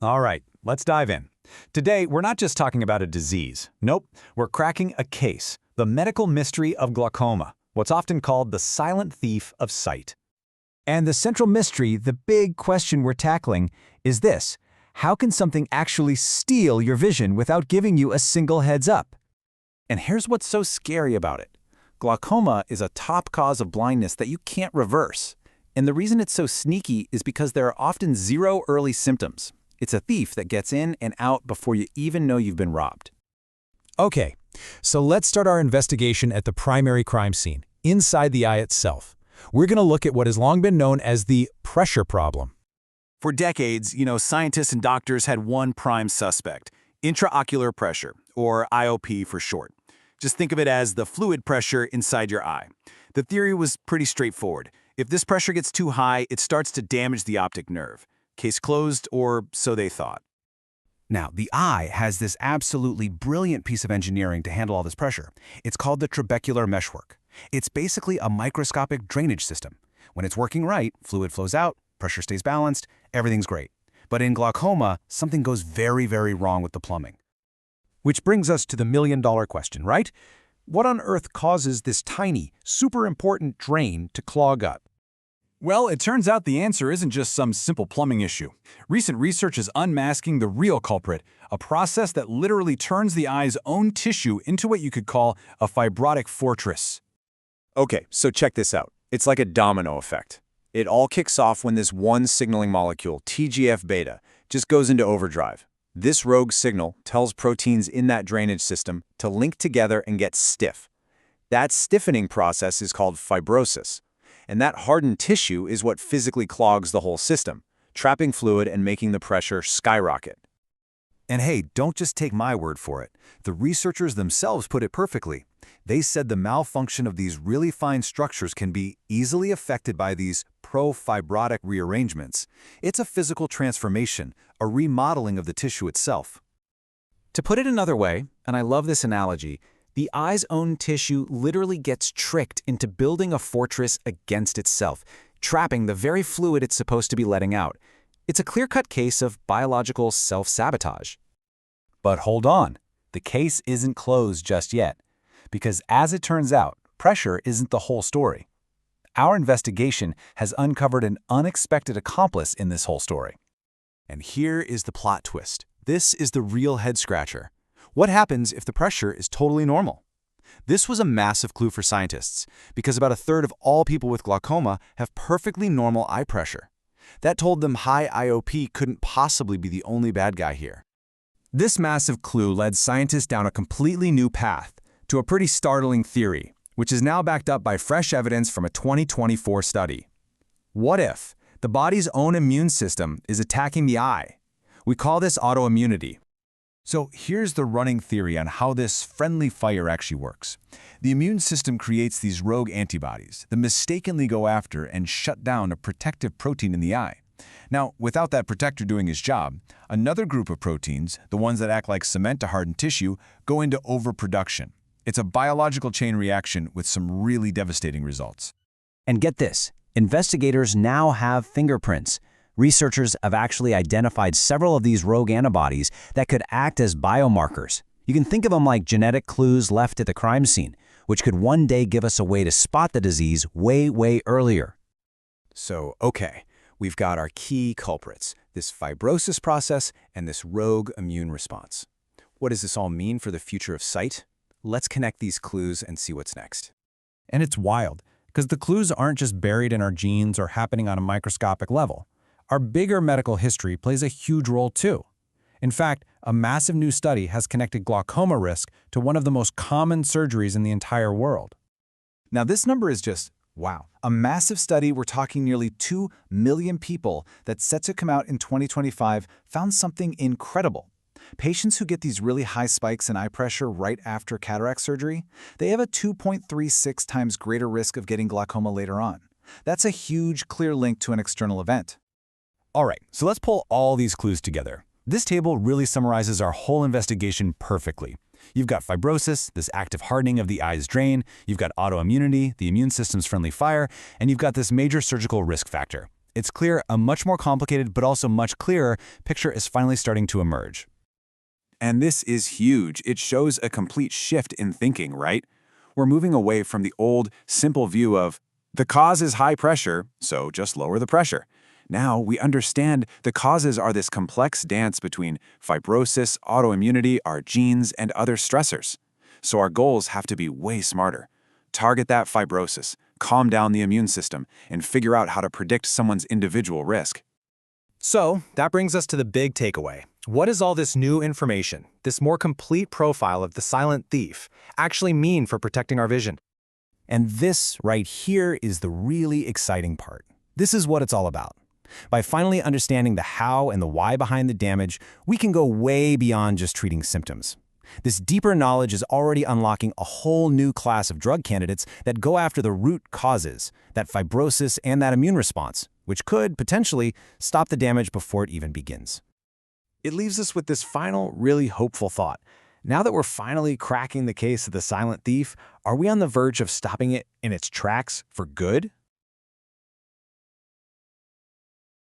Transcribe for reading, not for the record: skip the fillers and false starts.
All right, let's dive in. Today, we're not just talking about a disease. Nope, we're cracking a case, the medical mystery of glaucoma, what's often called the silent thief of sight. And the central mystery, the big question we're tackling, is this: how can something actually steal your vision without giving you a single heads up? And here's what's so scary about it. Glaucoma is a top cause of blindness that you can't reverse. And the reason it's so sneaky is because there are often zero early symptoms. It's a thief that gets in and out before you even know you've been robbed. Okay, so let's start our investigation at the primary crime scene, inside the eye itself. We're going to look at what has long been known as the pressure problem. For decades, scientists and doctors had one prime suspect: intraocular pressure, or IOP for short. Just think of it as the fluid pressure inside your eye. The theory was pretty straightforward. If this pressure gets too high, it starts to damage the optic nerve. Case closed, or so they thought. Now, the eye has this absolutely brilliant piece of engineering to handle all this pressure. It's called the trabecular meshwork. It's basically a microscopic drainage system. When it's working right, fluid flows out, pressure stays balanced, everything's great. But in glaucoma, something goes very, very wrong with the plumbing. Which brings us to the million-dollar question, right? What on earth causes this tiny, super important drain to clog up? Well, it turns out the answer isn't just some simple plumbing issue. Recent research is unmasking the real culprit, a process that literally turns the eye's own tissue into what you could call a fibrotic fortress. Okay, so check this out. It's like a domino effect. It all kicks off when this one signaling molecule, TGF-beta, just goes into overdrive. This rogue signal tells proteins in that drainage system to link together and get stiff. That stiffening process is called fibrosis. And that hardened tissue is what physically clogs the whole system, trapping fluid and making the pressure skyrocket. And hey, don't just take my word for it. The researchers themselves put it perfectly. They said the malfunction of these really fine structures can be easily affected by these pro-fibrotic rearrangements. It's a physical transformation, a remodeling of the tissue itself. To put it another way, and I love this analogy, the eye's own tissue literally gets tricked into building a fortress against itself, trapping the very fluid it's supposed to be letting out. It's a clear-cut case of biological self-sabotage. But hold on, the case isn't closed just yet. Because as it turns out, pressure isn't the whole story. Our investigation has uncovered an unexpected accomplice in this whole story. And here is the plot twist. This is the real head-scratcher. What happens if the pressure is totally normal? This was a massive clue for scientists, because about a third of all people with glaucoma have perfectly normal eye pressure. That told them high IOP couldn't possibly be the only bad guy here. This massive clue led scientists down a completely new path, to a pretty startling theory, which is now backed up by fresh evidence from a 2024 study. What if the body's own immune system is attacking the eye? We call this autoimmunity. So here's the running theory on how this friendly fire actually works. The immune system creates these rogue antibodies that mistakenly go after and shut down a protective protein in the eye. Now, without that protector doing his job, another group of proteins, the ones that act like cement to harden tissue, go into overproduction. It's a biological chain reaction with some really devastating results. And get this, investigators now have fingerprints. Researchers have actually identified several of these rogue antibodies that could act as biomarkers. You can think of them like genetic clues left at the crime scene, which could one day give us a way to spot the disease way, way earlier. So, okay, we've got our key culprits, this fibrosis process and this rogue immune response. What does this all mean for the future of sight? Let's connect these clues and see what's next. And it's wild, because the clues aren't just buried in our genes or happening on a microscopic level. Our bigger medical history plays a huge role too. In fact, a massive new study has connected glaucoma risk to one of the most common surgeries in the entire world. Now this number is just, wow. A massive study, we're talking nearly 2 million people, that's set to come out in 2025, found something incredible. Patients who get these really high spikes in eye pressure right after cataract surgery, they have a 2.36 times greater risk of getting glaucoma later on. That's a huge, clear link to an external event. All right, so let's pull all these clues together. This table really summarizes our whole investigation perfectly. You've got fibrosis, this active hardening of the eye's drain, you've got autoimmunity, the immune system's friendly fire, and you've got this major surgical risk factor, It's clear a much more complicated but also much clearer picture is finally starting to emerge. And this is huge. It shows a complete shift in thinking, right? We're moving away from the old, simple view of, the cause is high pressure, so just lower the pressure. Now we understand the causes are this complex dance between fibrosis, autoimmunity, our genes, and other stressors. So our goals have to be way smarter. Target that fibrosis, calm down the immune system, and figure out how to predict someone's individual risk. So, that brings us to the big takeaway. What does all this new information, this more complete profile of the silent thief, actually mean for protecting our vision? And this right here is the really exciting part. This is what it's all about. By finally understanding the how and the why behind the damage, we can go way beyond just treating symptoms. This deeper knowledge is already unlocking a whole new class of drug candidates that go after the root causes, that fibrosis and that immune response, which could, potentially, stop the damage before it even begins. It leaves us with this final, really hopeful thought. Now that we're finally cracking the case of the silent thief, are we on the verge of stopping it in its tracks for good?